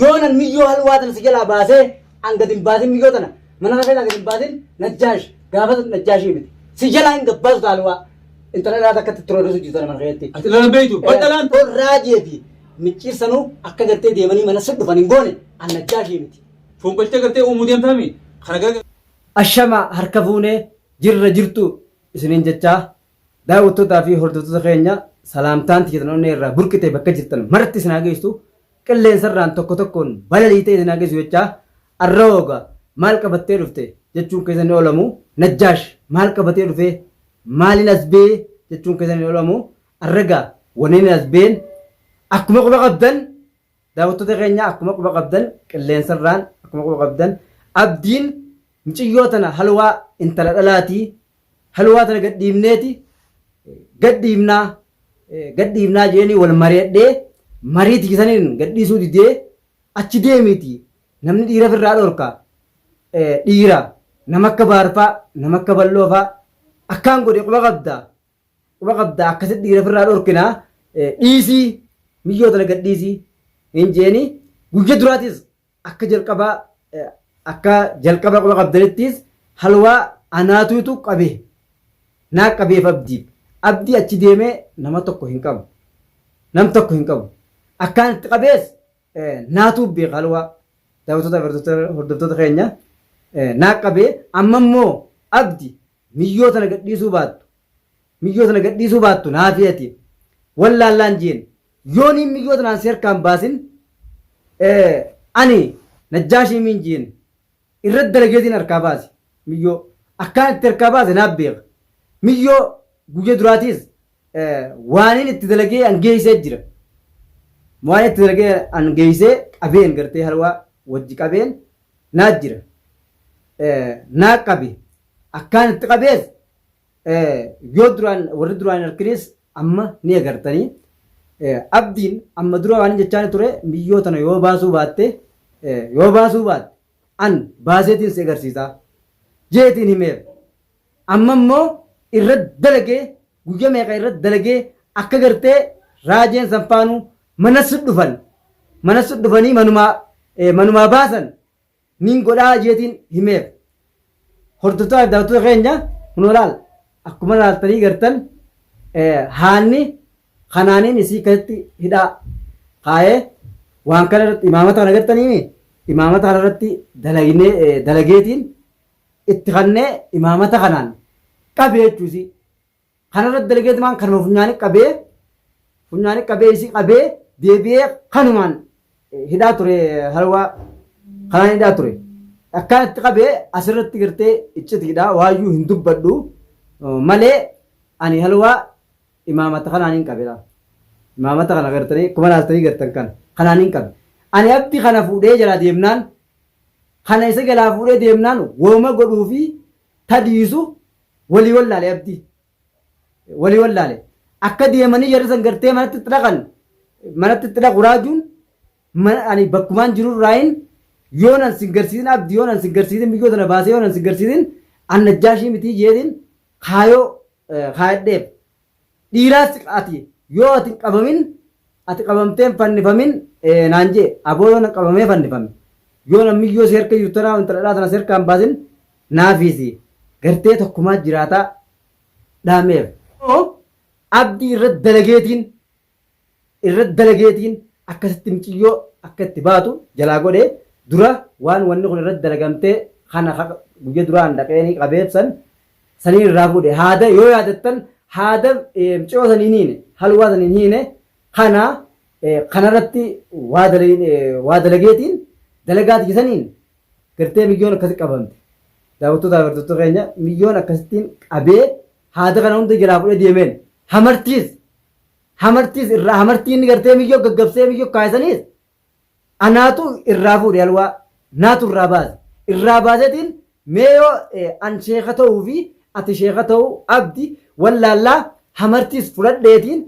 Yoonan miyyoo halwaatan si jalaa baasee hanga dimbaatiin miyyoo tana mana rafee hanga dimbaatiin najjaash gaafa najjaashii miti si jalaa hin gabbaasu taalwaa intala dhaata akka tirooduu su jirtan mana keetti. Ati lalan beeytu badhalaan raajeeti micciirsanuu akka gartee deemanii mana si dhufan hin goone an najjaashii miti. fonqolchee gartee uumuu deemtaami kana gara. Ashama harka fuunee jirra jirtu isiniin jechaa daawwattootaa fi hordoftoota keenya salaamtaan tiyyatannoonni irraa burqitee bakka jirtan maratti isin hageessu qilleensarraan tokko tokkoon balaliitee isin hageessu jechaa arrooga maal qabattee dhufte jechuun keessan ni oolamu najjaash maal qabatee dhufe maaliin as bee jechuun keessan ni oolamu arragaa waniin as been akkuma quba qabdan daawwattoota keenya akkuma quba qabdan qilleensarraan akkuma quba qabdan abdiin mucayyoo tana halwaa intala dhalaatii halwaa tana gadhiifnaa jeeni wal mari'adhee marii tiksaniin gadhiisuu didee achi deemiti namni dhiira firraa dhorka dhiira nama akka baarfaa nama akka balloofaa akkaan godhe quba qabda akkasitti dhiira firraa dhorkinaa dhiisii miyyoo tana gadhiisii hin jeeni guyya duraatis akka jalqaba quba qabdanittis halwaa anaatuutu qabe naa qabeef abdii achi deemee nama tokko hin qabu akkaan itti qabees naatuuf beeka halwaa daawwattoota hordoftoota keenya naa qabee amma immoo abdi miyyoo tana gadhiisuu baattu naafii ati wallaallaan jeen yooniin miyyoo tanaan seerkaan baasin ani najjaashii miin jeen irratti dalageetiin harkaa baase miyyoo akkaan itti harkaa baase naaf beeka miyyoo guyya duraatiis waaniin itti dalagee angeessee jira waan itti dalagee angeessee qabeen gartee halwaa wajji qabeen naaf jira naa qabe akkaan itti qabees yoo duraan warri duraan harkinis amma ni agartanii abdiin amma dura waan jechaan ture miyyoo tana yoo baasuu baatte an baaseetiin si agarsiisa jeetiin himeef amma immoo irratti dalagee guyya meeqa irratti dalagee akka gartee raajeen sanfaanuu mana si dhufanii manumaa baasan niin godhaa jeetiin himeef hordoftoota daawwattoota keenya kunoo laal akkuma laaltanii gartan haanni kanaaniin isii keessatti hidhaa kaayee waan kana irratti imaamata kana agartanii imaamata kana irratti dalageetiin itti kannee imaamata kanaan qabee jechuusi kana irratti dalageetiin waan kanuma funyaanii qabee isii qabee deebi'ee kanumaan hidhaa ture halwaa kanaan hidhaa ture akkaan itti qabee asirratti gartee icciti hidhaa waayyuu hin dubbadhu malee ani halwaa imaamata kanaaniin qabedha imaamata kana gartanii kuma laaltanii gartan kan kanaaniin qabe ani abdi kana fuudhee jalaa deemnaan kana isa jalaa fuudhee deemnaan wooma godhuu fi tadiisu walii wallaale abdi walii wallaale akka deemanii jarrisan gartee manatti itti dhaqu raajuun ani bakkumaan jiru raayin yoonan singarsiisin abdi yoonan singarsiisin biyyoo tana baasee yoonan singarsiisin an najjaashii mitii jeetin kaayoo kaayadheef dhiiraas ati yoo ati qabamin ati qabamteen fannifamin naan jee aboo yoona qabamee fannifame yoo namni yoo si harka jirtu tanaa wanta dhadhaa tana si harkaan baasin naafiisi gartee tokkumaa jiraataa dhaameef abdii irratti dalageetiin akkasitti mucayyoo akka itti baatu jalaa godhee dura waan wanni kun irratti dalagamtee kana guyya duraan dhaqeenii qabeessan sanii irraa fuudhe haada yoo yaadattan haada mucayyoo saniin hiine halwaa saniin hiine kanarratti waa dalageetiin dalagaati saniin gartee miyyoon akkasi qabamte daawwattoota hordoftoota keenya miyyoon akkasittiin qabee haada kana hunda jalaa fuudhee deemeen hamartiis irraa hamartiin gartee miyyoo gaggabsee miyyoo kaayisaniis anaatu irraa fuudhe halwaa naatu irraa baasetiin mee yoo an sheeka ta'uu fi ati sheeka ta'uu abdi wallaallaa hamartiis fudhadheetiin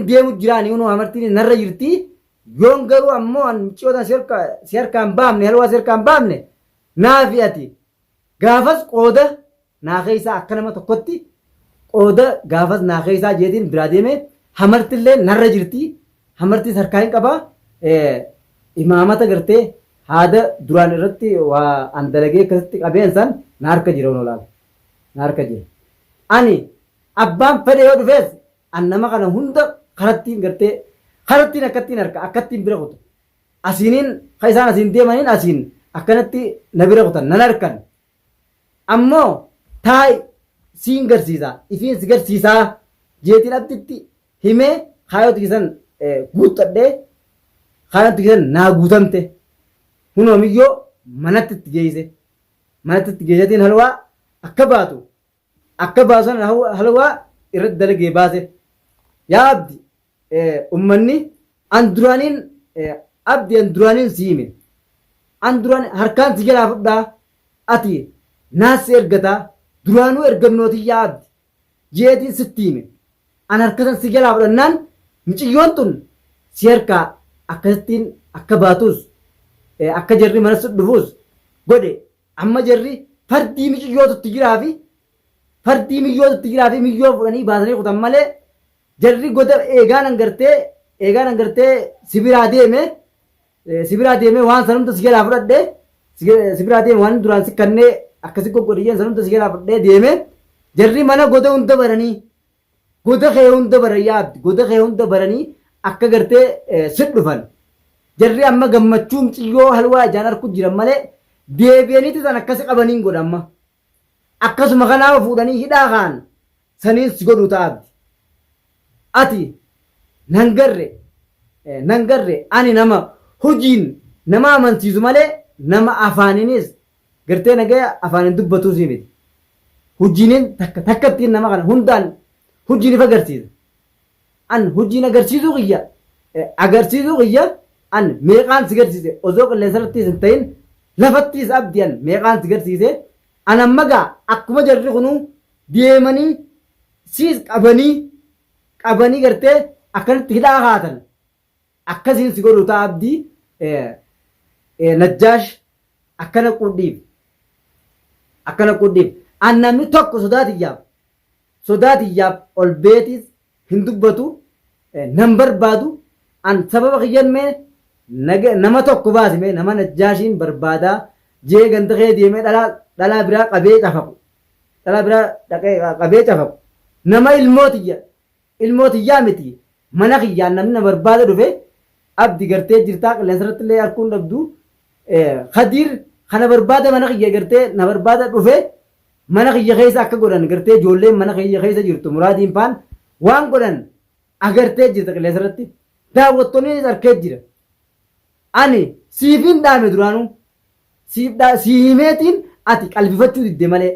deemu jiraanii unu hamartiin narra jirti yoon garuu ammoo an miccootan si harkaan baamne halwaa si harkaan baamne naafi ati gaafas qooda naaqee isaa akka nama tokkotti qooda gaafas naaqee isaa jeetiin biraa deeme hamartillee narra jirti hamartis harkaa hin qabaa imaamata gartee haada duraan irratti waa an dalagee akkasitti qabeen san na harka jira olaal na harka jira ani abbaan fedhe yoo dhufees an nama kana hunda karattiin gartee karattiin akkattiin harka akkattiin bira kutu asiiniin ka isaan asiin deemaniin asiin akkanatti na bira kutan nan harkan ammoo taay siin garsiisa ifiin si garsiisaa jeetiin abditti himee kaayoti kisan guuttadhee kaayoti kisan naa guutamte hunoomiyyoo manatti itti geeyse manatti itti geeysatiin halwaa akka baasan halwaa irratti dalagee baase yaa abdi ummanni an duraaniin siime an duraan harkaan si jalaa fudhaa ati naas ergataa duraanuu ergannootii yaa abdi jeetiin sitti hime an harkasan si jalaa fudhannaan miciyyoon tun si harkaa akkasittiin akka baatus akka jarri mana dhufuus godhe amma jarri fardii miyyootutti jiraa fi miyyoo fudhanii baasanii kutan malee jarri goda eegaan angartee sibiraa deeme waan sanumta si jalaa fudhadhe sibiraa deeme waan duraan si kannee akkasi goggodhiyyeen sanumta si jalaa fudhadhee deeme jarri mana goda hunda baranii goda kee hunda baran yaabdi goda kee hunda baranii akka gartee sit dhufan jarri amma gammachuu miciyyoo halwaa ijaan arku jiran malee deebi'aniiti san akkasi qabaniin godha amma akkasuma kanaaf fuudhanii hidhaa kaan saniin si godhu taa'abdi ati nan garre ani nama hojiin nama amansiisu malee nama afaaninis gartee nagaya afaanin dubbatuu si miti hojiinin takkattiin nama kana hundaan hojiin ifa agarsiisa an hojiin agarsiisuu qiyya an meeqaan si garsiise osoo qilleensarrattiis hin ta'in lafattiis abdi an meeqaan si garsiise an ammagaa akkuma jarri kunuu deemanii siis qabanii gartee akkanatti hidhaa haatan akkasiin si godhu ta'a abdii najjaash akkana qudhiif an namni tokko sodaatiyyaaf ol beetis hin dubbatu nan barbaadu an sababa kiyyanmee nama tokko baasime nama najjaashiin barbaadaa jee ganda kee deemee dhalaa biraa qabee cafaqu nama ilmootiyyaa miti mana kiyyaan namni na barbaada dhufe abdi gartee jirtaa qilleensarratti illee harkuun dhabdu kadiir kana barbaada mana kiyya gartee na barbaada dhufe mana kiyya keessa akka godhan gartee ijoolleen mana kiyya keessa jirtu muraadiin faan waan godhan agartee jirta qilleensarratti daawwattoonni harkee jira ani siifin dhaame duraanuu siimeetiin ati qalbifachuu didde malee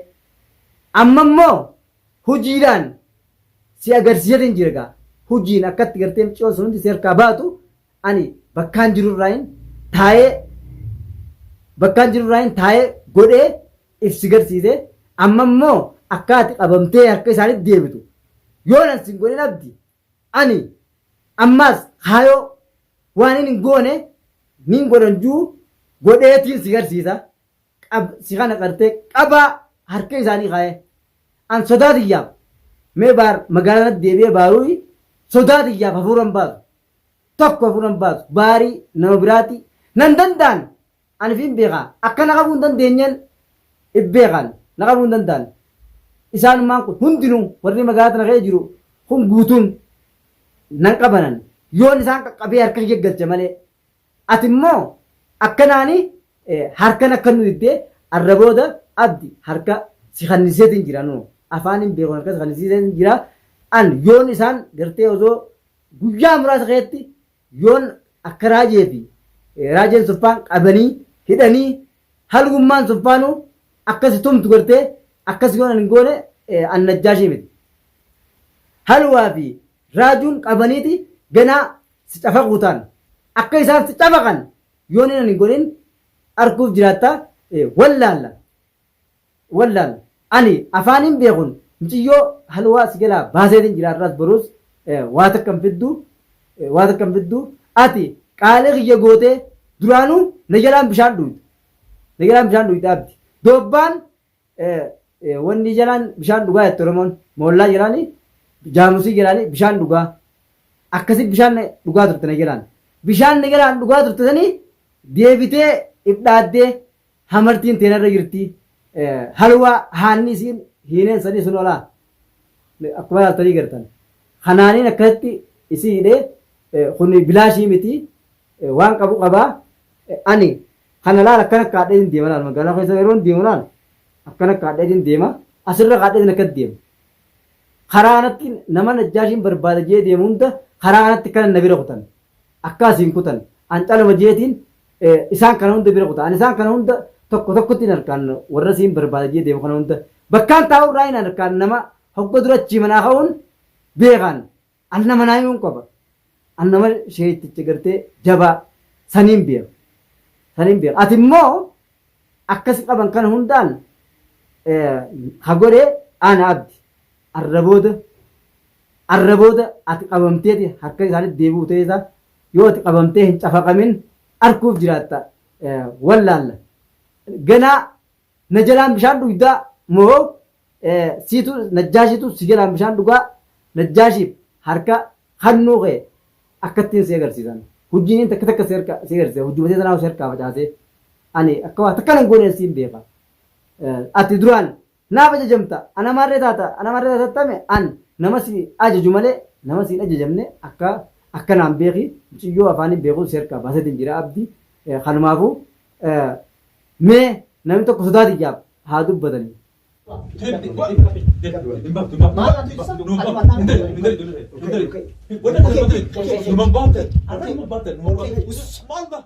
amma immoo hojiidhaan si agarsiisatiin jira gaa hojiin akkatti gartee micciyoon sun hundi si harkaa baatu ani bakkaan jirurraayin taa'ee godhee ibsi garsiise amma immoo akka ati qabamtee harka isaanitti deebitu yoon an sin godhin abdi ani ammaas haayoo waan hin goone nin godhan juu godheetiin si garsiisa si kana qartee qabaa harka isaanii kaa'ee an sodaatiyyaaf mee magaalatti deebi'ee baaruu sodaatiyyaaf hafuuran baasu baarii nama biraati nan danda'an ani fi hin beekaa akka na qabuu hin dandeenyeen ibbeekan na qabuu hin danda'an isaanumaan kun hundinuu warri magaalaa tana ka'ee jiru kun guutuun nan qabanan yoon isaan qaqqabee harka kiyya galche malee ati immoo akkanaani harkan akka nu diddee arrabooda abdi harka si kanniseetiin jira nu afaan hin beekun harka si kannisiiseetiin jira an yoon isaan gartee osoo guyyaa muraasa keessatti yoon akka raajeen suffaan qabanii hidhanii halgummaan suffaanuu akkasi tumtu gartee akkasi yoon hin goone an najjaashii miti halwaa fi raajuun qabaniiti ganaa si cafaquu ta'an akka isaan si cafaqan yoon hin godhin arguuf jiraatta wallaalla ani afaan hin beekun miciyyoo halwaa si jalaa baaseetiin jiraarraas boruus waa takkan fidduu ati qaalee kiyya gootee duraanuu na jalaan bishaan dhuyte abdi dobbaan wanni jalaan bishaan dhugaa jetti Oromoon moollaa jiraani jaamusii jiraani bishaan dhugaa akkasitti bishaan dhugaa turte na jiraan bishaan na jiraan dhugaa turte sanii deebitee ibdaaddee hamartiin teenarra jirti halwaa haanni isiin hiineen sadii sun olaa akkuma ilaaltanii gartan kanaaniin akkasitti isii hidhee kun bilaashii miti waan qabu qabaa ani kana laal akkana kaadhee hin deema laal magaalaa keessa yeroon deemu laal akkana kaadhee hin deema asirra kaadhee hin akkas deema karaa kanatti nama najjaashiin barbaada jee deemu hunda karaa kanatti kana na bira kutan akkaasiin kutan an calama jeetiin isaan kana hunda bira kutan isaan kana hunda tokko tokkotti hin harkaan warra siin barbaada jee deemu kana hunda bakkaan taa'uu irraa hin harkaan nama hogga durachi manaa ka'uun beekan an nama naayuun qaba an nama sheeticha gartee jabaa saniin beeku saniin beeku ati immoo akkasi qaban kana hundaan hagodhee ana abdi arrabooda ati qabamteeti harka isaanitti deebi'u ta'eesa yoo ati qabamtee hin cafaqamin arguuf jiraatta wallaalla ganaa na jalaan bishaan dhugdaa moo siitu najjaashitu si jalaan bishaan dhugaa najjaashiif harka hannuu kee akkattiin si agarsiisan hujjiin takka takka si agarsiisa hujjumatee sanaa si harkaa facaasee ani akka waa takka nan gooneen siin beeka ati duraan naaf ajajamta ana maarree taatame an nama si ajaju malee nama si ajajamne akka naan beeki muciyyoo afaaniin beekuun si harkaa baasetiin jira abdii kanumaafuu mee namni tokko sodaati jaab haa dubbatanii. Numang bata. Numang bata.